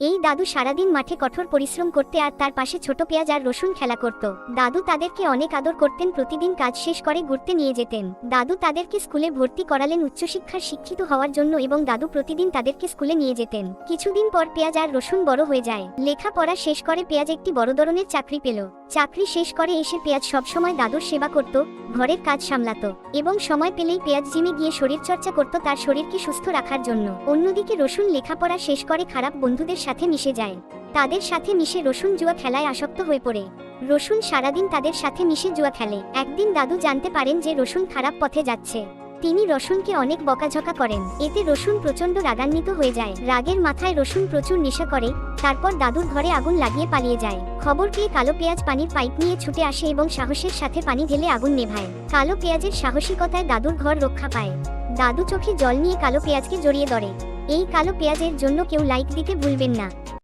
এই দাদু সারাদিন মাঠে কঠোর পরিশ্রম করতে আর তার পাশে ছোট পেঁয়াজ আর রসুন খেলা করত। দাদু তাদেরকে অনেক আদর করতেন, প্রতিদিন কাজ শেষ করে ঘুরতে নিয়ে যেতেন। দাদু তাদেরকে স্কুলে ভর্তি করালেন উচ্চশিক্ষার শিক্ষিত হওয়ার জন্য, এবং দাদু প্রতিদিন তাদেরকে স্কুলে নিয়ে যেতেন। কিছুদিন পর পেঁয়াজ আর রসুন বড় হয়ে যায়। লেখাপড়া শেষ করে পেঁয়াজ একটি বড় ধরনের চাকরি পেল। চাকরি শেষ করে এসে পেঁয়াজ সবসময় দাদুর সেবা করত, ঘরের কাজ সামলাত, এবং সময় পেলেই পেঁয়াজ জিমে গিয়ে শরীর চর্চা করত তার শরীরকে সুস্থ রাখার জন্য। অন্যদিকে রসুন লেখাপড়া শেষ করে খারাপ বন্ধুদের সাথে মিশে যায়। তাদের সাথে মিশে রসুন জুয়া খেলায় আসক্ত হয়ে পড়ে। রসুন সারাদিন তাদের সাথে মিশে জুয়া খেলে। একদিন দাদু জানতে পারেন যে রসুন খারাপ পথে যাচ্ছে। তিনি রসুনকে অনেক বকাঝকা করেন। এতে রসুন প্রচন্ড রাগান্বিত হয়ে যায়। রাগের মাথায় রসুন প্রচুর নেশা করে। তারপর দাদুর ঘরে আগুন লাগিয়ে পালিয়ে যায়। খবর পেয়ে কালো পেঁয়াজ পানির পাইপ নিয়ে ছুটে আসে এবং সাহসের সাথে পানি ঢেলে আগুন নেভায়। কালো পেঁয়াজের সাহসিকতায় দাদুর ঘর রক্ষা পায়। দাদু চোখে জল নিয়ে কালো পেঁয়াজকে জড়িয়ে ধরে। এই কালো পেঁয়াজের জন্য কেউ লাইক দিতে ভুলবেন না।